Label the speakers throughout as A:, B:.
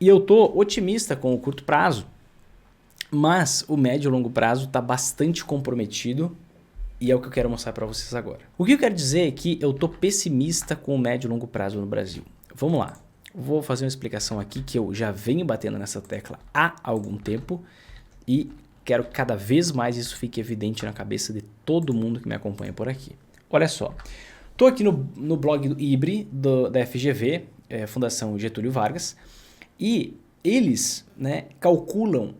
A: E eu tô otimista com o curto prazo, mas o médio e longo prazo está bastante comprometido e é o que eu quero mostrar para vocês agora. O que eu quero dizer é que eu tô pessimista com o médio e longo prazo no Brasil. Vamos lá. Vou fazer uma explicação aqui que eu já venho batendo nessa tecla há algum tempo e quero que cada vez mais isso fique evidente na cabeça de todo mundo que me acompanha por aqui. Olha só, estou aqui no blog do IBRE, da FGV, Fundação Getúlio Vargas, e eles, né, calculam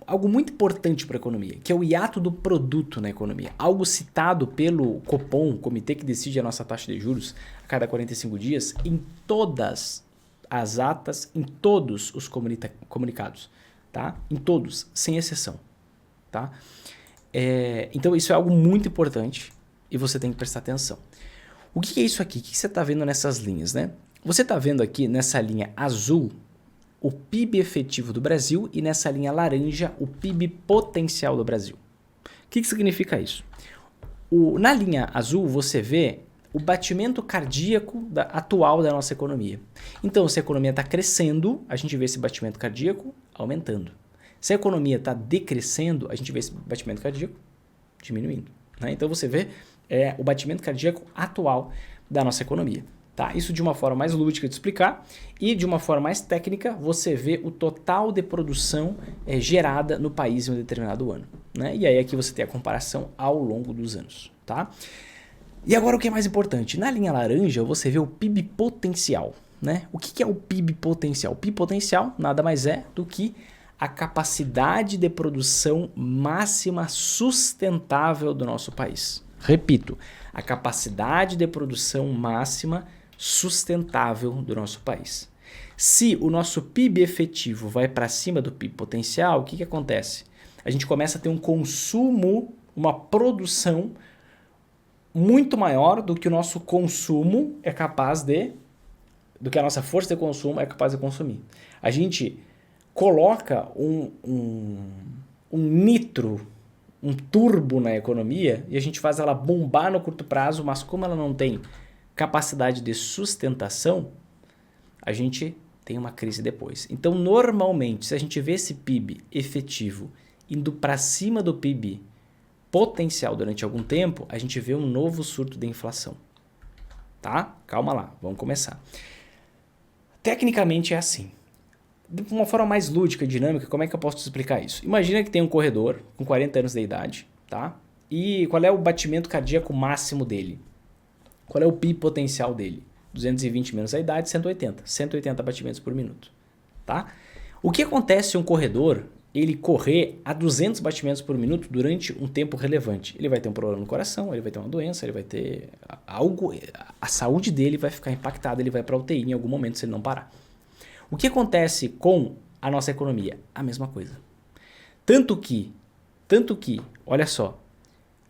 A: algo muito importante para a economia, que é o hiato do produto na economia. Algo citado pelo Copom, comitê que decide a nossa taxa de juros a cada 45 dias, em todas as atas, em todos os comunicados. Tá? Em todos, sem exceção. Tá? Então isso é algo muito importante e você tem que prestar atenção. O que é isso aqui? O que você está vendo nessas linhas? Né? Você está vendo aqui nessa linha azul o PIB efetivo do Brasil e nessa linha laranja o PIB potencial do Brasil. O que significa isso? Na linha azul você vê o batimento cardíaco atual da nossa economia. Então, se a economia está crescendo, a gente vê esse batimento cardíaco aumentando. Se a economia está decrescendo, a gente vê esse batimento cardíaco diminuindo. Né? Então, você vê o batimento cardíaco atual da nossa economia. Tá? Isso de uma forma mais lúdica de explicar e de uma forma mais técnica você vê o total de produção gerada no país em um determinado ano. Né? E aí aqui você tem a comparação ao longo dos anos. Tá? E agora o que é mais importante, na linha laranja você vê o PIB potencial. Né? O que é o PIB potencial? O PIB potencial nada mais é do que a capacidade de produção máxima sustentável do nosso país. Repito, a capacidade de produção máxima sustentável do nosso país. Se o nosso PIB efetivo vai para cima do PIB potencial, o que acontece? A gente começa a ter um consumo, uma produção muito maior do que o nosso consumo é capaz do que a nossa força de consumo é capaz de consumir. A gente coloca um nitro, um turbo na economia e a gente faz ela bombar no curto prazo, mas como ela não tem capacidade de sustentação, a gente tem uma crise depois. Então, normalmente, se a gente vê esse PIB efetivo indo para cima do PIB potencial durante algum tempo, a gente vê um novo surto de inflação. Tá? Calma lá, vamos começar. Tecnicamente é assim. De uma forma mais lúdica e dinâmica, como é que eu posso te explicar isso? Imagina que tem um corredor com 40 anos de idade, tá? E qual é o batimento cardíaco máximo dele? Qual é o PIB potencial dele? 220 menos a idade, 180. 180 batimentos por minuto, tá? O que acontece se um corredor ele correr a 200 batimentos por minuto durante um tempo relevante? Ele vai ter um problema no coração, ele vai ter uma doença, ele vai ter algo... A saúde dele vai ficar impactada, ele vai para a UTI em algum momento se ele não parar. O que acontece com a nossa economia? A mesma coisa. Tanto que, olha só,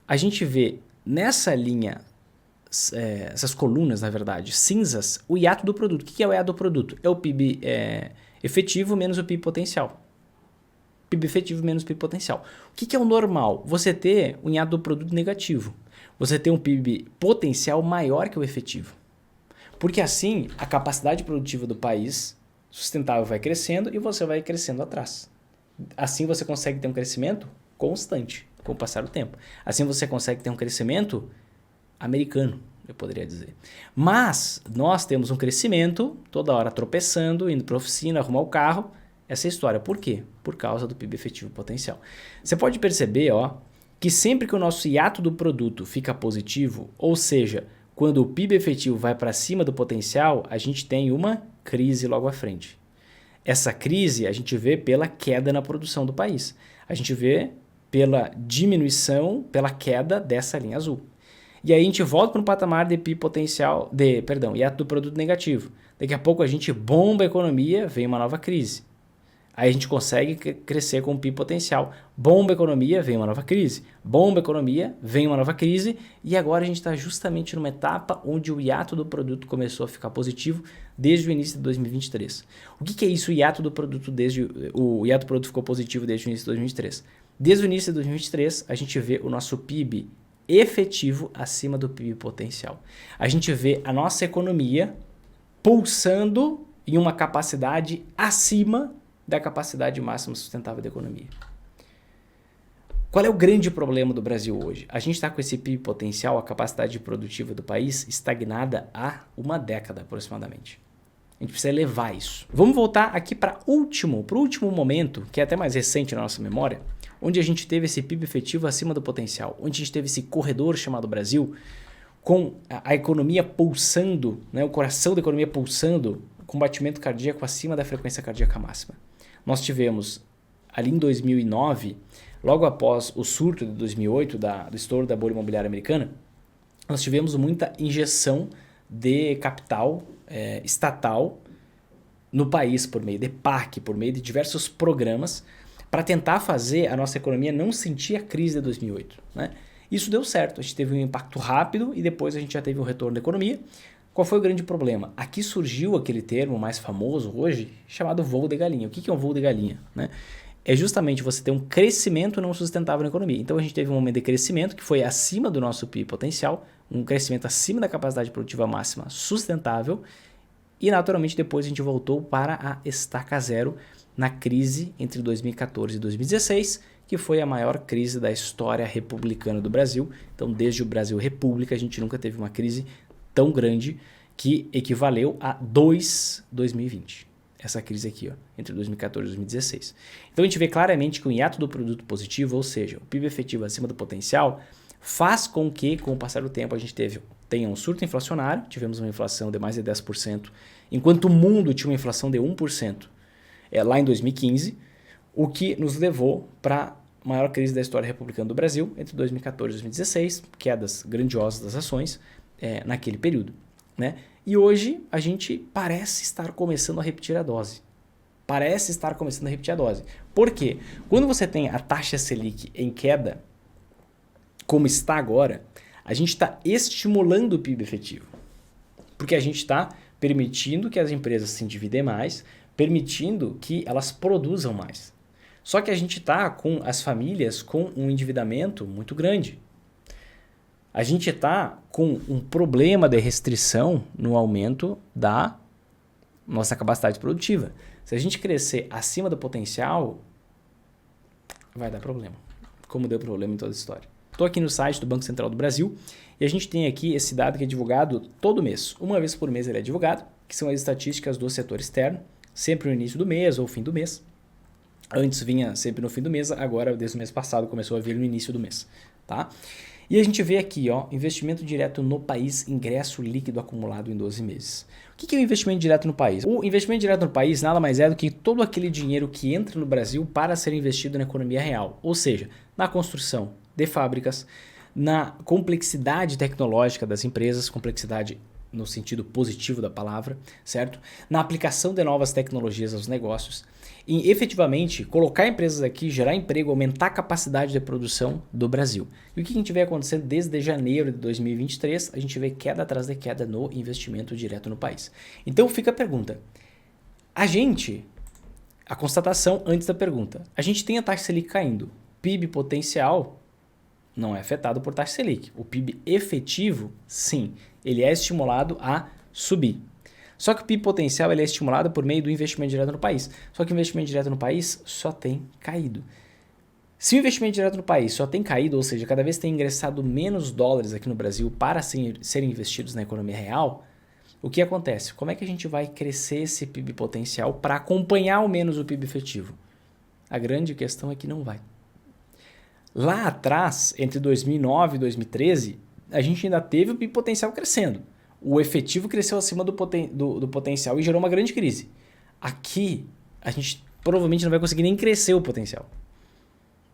A: a gente vê nessa linha, essas colunas, na verdade, cinzas, o hiato do produto. O que é o hiato do produto? É o PIB efetivo menos o PIB potencial. PIB efetivo menos PIB potencial. O que é o normal? Você ter um hiato do produto negativo. Você ter um PIB potencial maior que o efetivo. Porque assim, a capacidade produtiva do país sustentável vai crescendo e você vai crescendo atrás. Assim você consegue ter um crescimento constante com o passar do tempo. Assim você consegue ter um crescimento americano, eu poderia dizer. Mas nós temos um crescimento toda hora tropeçando, indo para a oficina, arrumar o carro. Essa é a história. Por quê? Por causa do PIB efetivo potencial. Você pode perceber que sempre que o nosso hiato do produto fica positivo, ou seja, quando o PIB efetivo vai para cima do potencial, a gente tem uma crise logo à frente. Essa crise a gente vê pela queda na produção do país. A gente vê pela diminuição, pela queda dessa linha azul. E aí a gente volta para um patamar de PIB potencial, hiato do produto negativo. Daqui a pouco a gente bomba a economia, vem uma nova crise. Aí a gente consegue crescer com o PIB potencial. Bomba a economia, vem uma nova crise. Bomba a economia, vem uma nova crise. E agora a gente está justamente numa etapa onde o hiato do produto começou a ficar positivo desde o início de 2023. O que é isso, o hiato do produto o hiato do produto ficou positivo desde o início de 2023? Desde o início de 2023, a gente vê o nosso PIB efetivo acima do PIB potencial. A gente vê a nossa economia pulsando em uma capacidade acima da capacidade máxima sustentável da economia. Qual é o grande problema do Brasil hoje? A gente está com esse PIB potencial, a capacidade produtiva do país, estagnada há uma década aproximadamente. A gente precisa elevar isso. Vamos voltar aqui para o último momento, que é até mais recente na nossa memória, onde a gente teve esse PIB efetivo acima do potencial, onde a gente teve esse corredor chamado Brasil, com a economia pulsando, né, o coração da economia pulsando, com batimento cardíaco acima da frequência cardíaca máxima. Nós tivemos, ali em 2009, logo após o surto de 2008, do estouro da bolha imobiliária americana, nós tivemos muita injeção de capital estatal no país, por meio de PAC, por meio de diversos programas, para tentar fazer a nossa economia não sentir a crise de 2008. Né? Isso deu certo, a gente teve um impacto rápido e depois a gente já teve um retorno da economia. Qual foi o grande problema? Aqui surgiu aquele termo mais famoso hoje, chamado voo de galinha. O que é um voo de galinha? Né? É justamente você ter um crescimento não sustentável na economia. Então a gente teve um momento de crescimento que foi acima do nosso PIB potencial, um crescimento acima da capacidade produtiva máxima sustentável, e naturalmente depois a gente voltou para a estaca zero na crise entre 2014 e 2016, que foi a maior crise da história republicana do Brasil. Então desde o Brasil República a gente nunca teve uma crise tão grande que equivaleu a 2020. Essa crise aqui, ó, entre 2014 e 2016. Então a gente vê claramente que o hiato do produto positivo, ou seja, o PIB efetivo acima do potencial, faz com que, com o passar do tempo, a gente tenha um surto inflacionário, tivemos uma inflação de mais de 10%, enquanto o mundo tinha uma inflação de 1% lá em 2015, o que nos levou para a maior crise da história republicana do Brasil, entre 2014 e 2016, quedas grandiosas das ações naquele período. Né? E hoje a gente parece estar começando a repetir a dose. Por quê? Quando você tem a taxa Selic em queda, como está agora, a gente está estimulando o PIB efetivo. Porque a gente está permitindo que as empresas se endividem mais, permitindo que elas produzam mais. Só que a gente está com as famílias com um endividamento muito grande. A gente está com um problema de restrição no aumento da nossa capacidade produtiva. Se a gente crescer acima do potencial, vai dar problema, como deu problema em toda a história. Estou aqui no site do Banco Central do Brasil e a gente tem aqui esse dado que é divulgado todo mês. Uma vez por mês ele é divulgado, que são as estatísticas do setor externo, sempre no início do mês ou fim do mês. Antes vinha sempre no fim do mês, agora desde o mês passado começou a vir no início do mês. Tá? E a gente vê aqui, ó, investimento direto no país, ingresso líquido acumulado em 12 meses. O que é o investimento direto no país? O investimento direto no país nada mais é do que todo aquele dinheiro que entra no Brasil para ser investido na economia real. Ou seja, na construção de fábricas, na complexidade tecnológica das empresas, complexidade no sentido positivo da palavra, certo? Na aplicação de novas tecnologias aos negócios, em efetivamente colocar empresas aqui, gerar emprego, aumentar a capacidade de produção do Brasil. E o que a gente vê acontecendo desde janeiro de 2023? A gente vê queda atrás de queda no investimento direto no país. Então fica a pergunta, a constatação antes da pergunta, a gente tem a taxa Selic caindo, PIB potencial não é afetado por taxa Selic. O PIB efetivo, sim, ele é estimulado a subir. Só que o PIB potencial ele é estimulado por meio do investimento direto no país. Só que o investimento direto no país só tem caído. Se o investimento direto no país só tem caído, ou seja, cada vez tem ingressado menos dólares aqui no Brasil para serem investidos na economia real, o que acontece? Como é que a gente vai crescer esse PIB potencial para acompanhar ao menos o PIB efetivo? A grande questão é que não vai. Lá atrás, entre 2009 e 2013, a gente ainda teve o PIB potencial crescendo. O efetivo cresceu acima do potencial e gerou uma grande crise. Aqui, a gente provavelmente não vai conseguir nem crescer o potencial.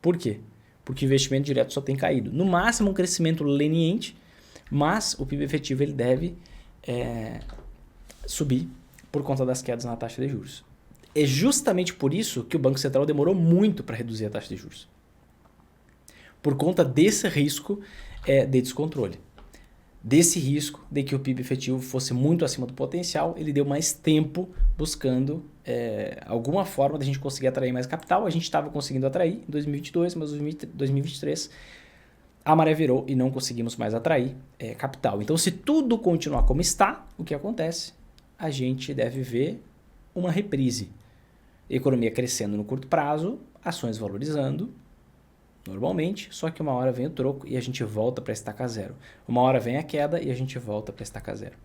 A: Por quê? Porque o investimento direto só tem caído. No máximo, um crescimento leniente, mas o PIB efetivo ele deve subir por conta das quedas na taxa de juros. É justamente por isso que o Banco Central demorou muito para reduzir a taxa de juros. Por conta desse risco de descontrole. Desse risco de que o PIB efetivo fosse muito acima do potencial, ele deu mais tempo buscando alguma forma de a gente conseguir atrair mais capital. A gente estava conseguindo atrair em 2022, mas em 2023 a maré virou e não conseguimos mais atrair capital. Então, se tudo continuar como está, o que acontece? A gente deve ver uma reprise. Economia crescendo no curto prazo, ações valorizando, normalmente, só que uma hora vem o troco e a gente volta para estaca zero. Uma hora vem a queda e a gente volta para estaca zero.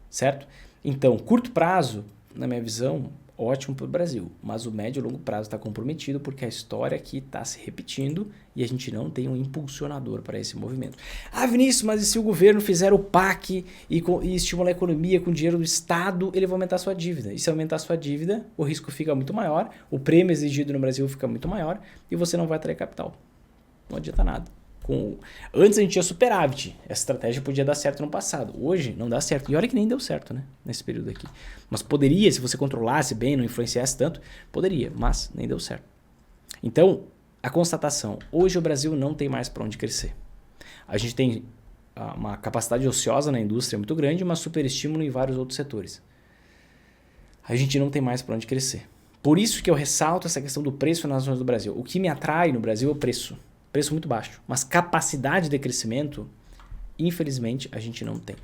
A: Certo? Então, curto prazo, na minha visão, ótimo para o Brasil, mas o médio e longo prazo está comprometido porque a história aqui está se repetindo e a gente não tem um impulsionador para esse movimento. Ah, Vinícius, mas e se o governo fizer o PAC e estimular a economia com dinheiro do Estado, ele vai aumentar a sua dívida. E se aumentar a sua dívida, o risco fica muito maior, o prêmio exigido no Brasil fica muito maior e você não vai atrair capital. Não adianta nada. Antes a gente tinha superávit. Essa estratégia podia dar certo no passado. Hoje não dá certo. E olha que nem deu certo, né? Nesse período aqui. Mas poderia, se você controlasse bem, não influenciasse tanto, poderia, mas nem deu certo. Então, a constatação. Hoje o Brasil não tem mais para onde crescer. A gente tem uma capacidade ociosa na indústria muito grande, mas superestímulo em vários outros setores. A gente não tem mais para onde crescer. Por isso que eu ressalto essa questão do preço nas zonas do Brasil. O que me atrai no Brasil é o preço. Preço muito baixo, mas capacidade de crescimento, infelizmente, a gente não tem.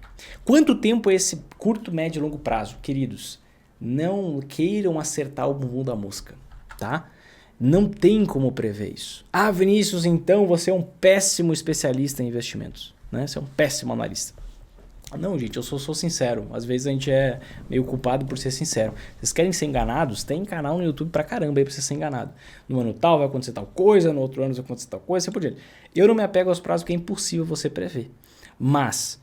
A: Quanto tempo é esse curto, médio e longo prazo? Queridos, não queiram acertar o bumbum da mosca, tá? Não tem como prever isso. Ah, Vinícius, então você é um péssimo especialista em investimentos, né? Você é um péssimo analista. Não, gente, eu sou sincero. Às vezes a gente é meio culpado por ser sincero. Vocês querem ser enganados? Tem canal no YouTube pra caramba aí pra você ser enganado. No ano tal vai acontecer tal coisa, no outro ano vai acontecer tal coisa, assim por diante. Eu não me apego aos prazos porque é impossível você prever. Mas,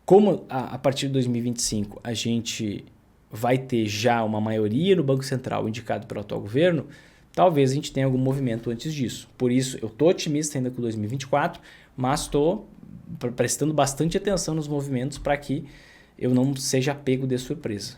A: como a partir de 2025 a gente vai ter já uma maioria no Banco Central indicado pelo atual governo, talvez a gente tenha algum movimento antes disso. Por isso, eu tô otimista ainda com 2024, mas estou prestando bastante atenção nos movimentos para que eu não seja pego de surpresa.